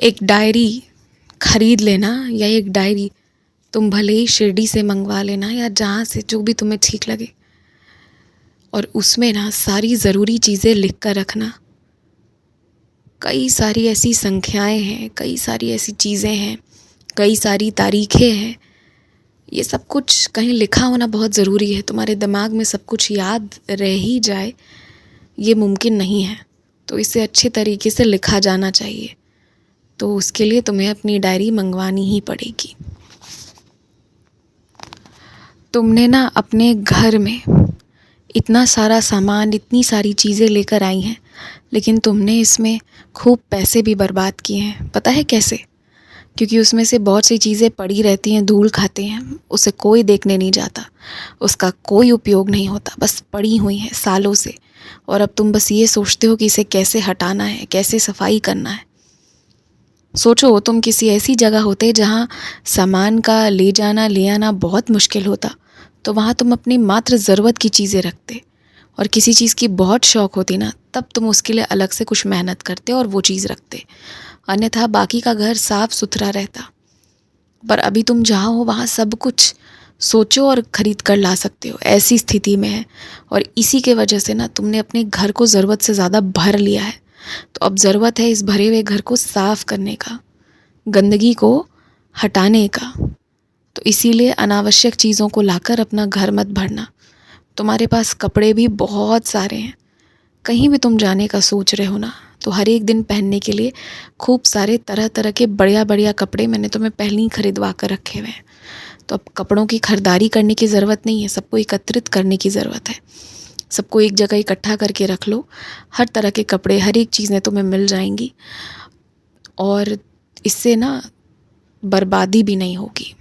एक डायरी खरीद लेना, या एक डायरी तुम भले ही शिरडी से मंगवा लेना या जहाँ से, जो भी तुम्हें ठीक लगे, और उसमें ना सारी ज़रूरी चीज़ें लिख कर रखना। कई सारी ऐसी संख्याएं हैं, कई सारी ऐसी चीज़ें हैं, कई सारी तारीखें हैं। ये सब कुछ कहीं लिखा होना बहुत ज़रूरी है। तुम्हारे दिमाग में सब कुछ याद रह ही जाए ये मुमकिन नहीं है, तो इसे अच्छे तरीके से लिखा जाना चाहिए। तो उसके लिए तुम्हें अपनी डायरी मंगवानी ही पड़ेगी। तुमने ना अपने घर में इतना सारा सामान, इतनी सारी चीज़ें लेकर आई हैं, लेकिन तुमने इसमें खूब पैसे भी बर्बाद किए हैं। पता है कैसे? क्योंकि उसमें से बहुत सी चीज़ें पड़ी रहती हैं, धूल खाते हैं, उसे कोई देखने नहीं जाता, उसका कोई उपयोग नहीं होता, बस पड़ी हुई हैं सालों से। और अब तुम बस ये सोचते हो कि इसे कैसे हटाना है, कैसे सफाई करना है। सोचो, तुम किसी ऐसी जगह होते जहाँ सामान का ले जाना ले आना बहुत मुश्किल होता, तो वहाँ तुम अपनी मात्र ज़रूरत की चीज़ें रखते। और किसी चीज़ की बहुत शौक़ होती ना, तब तुम उसके लिए अलग से कुछ मेहनत करते और वो चीज़ रखते, अन्यथा बाकी का घर साफ़ सुथरा रहता। पर अभी तुम जहाँ हो वहाँ सब कुछ सोचो और ख़रीद कर ला सकते हो, ऐसी स्थिति में है। और इसी के वजह से ना तुमने अपने घर को ज़रूरत से ज़्यादा भर लिया है। तो अब ज़रूरत है इस भरे हुए घर को साफ़ करने का, गंदगी को हटाने का। तो इसीलिए अनावश्यक चीज़ों को लाकर अपना घर मत भरना। तुम्हारे पास कपड़े भी बहुत सारे हैं, कहीं भी तुम जाने का सोच रहे हो ना, तो हर एक दिन पहनने के लिए खूब सारे तरह तरह के बढ़िया बढ़िया कपड़े मैंने तुम्हें पहले ही खरीदवा कर रखे हुए हैं। तो अब कपड़ों की खरीदारी करने की ज़रूरत नहीं है, सबको एकत्रित करने की ज़रूरत है। सबको एक जगह इकट्ठा करके रख लो। हर तरह के कपड़े, हर एक चीज़ें तुम्हें मिल जाएंगी, और इससे ना बर्बादी भी नहीं होगी।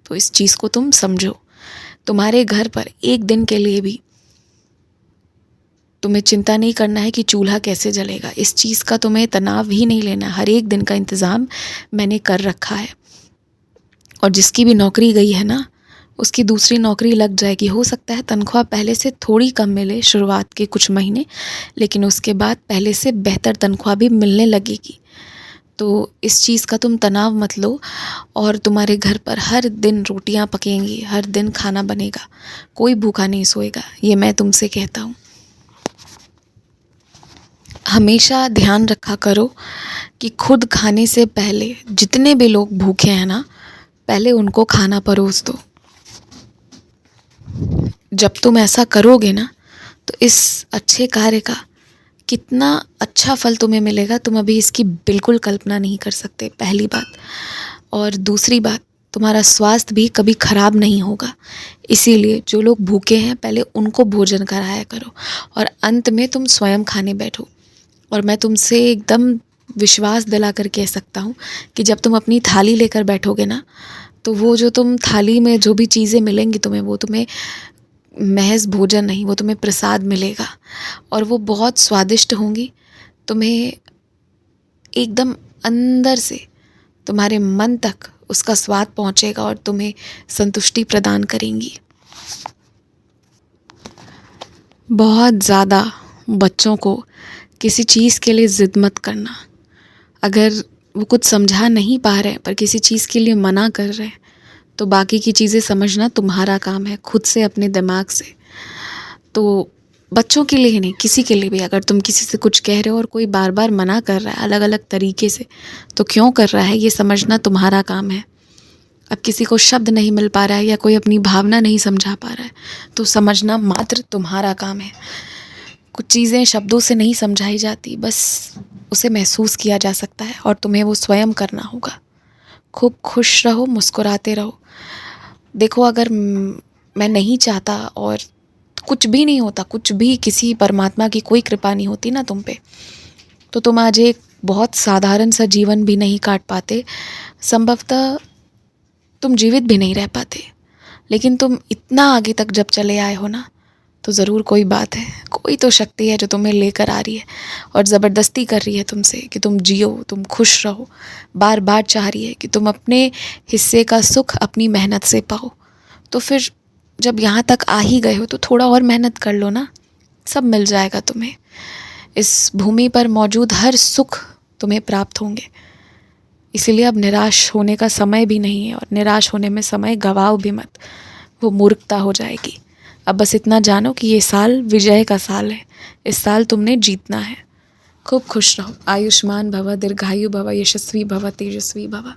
तो इस चीज़ को तुम समझो। तुम्हारे घर पर एक दिन के लिए भी तुम्हें चिंता नहीं करना है कि चूल्हा कैसे जलेगा। इस चीज़ का तुम्हें तनाव ही नहीं लेना। हर एक दिन का इंतज़ाम मैंने कर रखा है। और जिसकी भी नौकरी गई है ना, उसकी दूसरी नौकरी लग जाएगी। हो सकता है तनख्वाह पहले से थोड़ी कम मिले शुरुआत के कुछ महीने, लेकिन उसके बाद पहले से बेहतर तनख्वाह भी मिलने लगेगी। तो इस चीज़ का तुम तनाव मत लो। और तुम्हारे घर पर हर दिन रोटियां पकेंगी, हर दिन खाना बनेगा, कोई भूखा नहीं सोएगा, ये मैं तुमसे कहता हूँ। हमेशा ध्यान रखा करो कि खुद खाने से पहले जितने भी लोग भूखे हैं ना, पहले उनको खाना परोस दो। जब तुम ऐसा करोगे ना, तो इस अच्छे कार्य का कितना अच्छा फल तुम्हें मिलेगा, तुम अभी इसकी बिल्कुल कल्पना नहीं कर सकते, पहली बात। और दूसरी बात, तुम्हारा स्वास्थ्य भी कभी ख़राब नहीं होगा। इसीलिए जो लोग भूखे हैं पहले उनको भोजन कराया करो, और अंत में तुम स्वयं खाने बैठो। और मैं तुमसे एकदम विश्वास दिला कर कह सकता हूँ कि जब तुम अपनी थाली लेकर बैठोगे ना, तो वो जो तुम थाली में जो भी चीज़ें मिलेंगी तुम्हें, वो तुम्हें महज भोजन नहीं, वो तुम्हें प्रसाद मिलेगा, और वो बहुत स्वादिष्ट होंगी। तुम्हें एकदम अंदर से, तुम्हारे मन तक उसका स्वाद पहुँचेगा और तुम्हें संतुष्टि प्रदान करेंगी। बहुत ज़्यादा बच्चों को किसी चीज़ के लिए ज़िद मत करना। अगर वो कुछ समझा नहीं पा रहे पर किसी चीज़ के लिए मना कर रहे हैं, तो बाकी की चीज़ें समझना तुम्हारा काम है, खुद से, अपने दिमाग से। तो बच्चों के लिए ही नहीं, किसी के लिए भी, अगर तुम किसी से कुछ कह रहे हो और कोई बार बार मना कर रहा है अलग अलग तरीके से, तो क्यों कर रहा है ये समझना तुम्हारा काम है। अब किसी को शब्द नहीं मिल पा रहा है या कोई अपनी भावना नहीं समझा पा रहा है, तो समझना मात्र तुम्हारा काम है। कुछ चीज़ें शब्दों से नहीं समझाई जाती, बस उसे महसूस किया जा सकता है, और तुम्हें वो स्वयं करना होगा। खूब खुश रहो, मुस्कुराते रहो। देखो, अगर मैं नहीं चाहता और कुछ भी नहीं होता, कुछ भी, किसी परमात्मा की कोई कृपा नहीं होती ना तुम पे, तो तुम आज एक बहुत साधारण सा जीवन भी नहीं काट पाते, संभवतः तुम जीवित भी नहीं रह पाते। लेकिन तुम इतना आगे तक जब चले आए हो ना, तो ज़रूर कोई बात है, कोई तो शक्ति है जो तुम्हें लेकर आ रही है और ज़बरदस्ती कर रही है तुमसे कि तुम जियो, तुम खुश रहो। बार बार चाह रही है कि तुम अपने हिस्से का सुख अपनी मेहनत से पाओ। तो फिर जब यहाँ तक आ ही गए हो तो थोड़ा और मेहनत कर लो ना, सब मिल जाएगा तुम्हें। इस भूमि पर मौजूद हर सुख तुम्हें प्राप्त होंगे। इसीलिए अब निराश होने का समय भी नहीं है, और निराश होने में समय गवाओ भी मत, वो मूर्खता हो जाएगी। अब बस इतना जानो कि ये साल विजय का साल है, इस साल तुमने जीतना है। खूब खुश रहो, आयुष्मान भव, दीर्घायु भव, यशस्वी भव, तेजस्वी भव।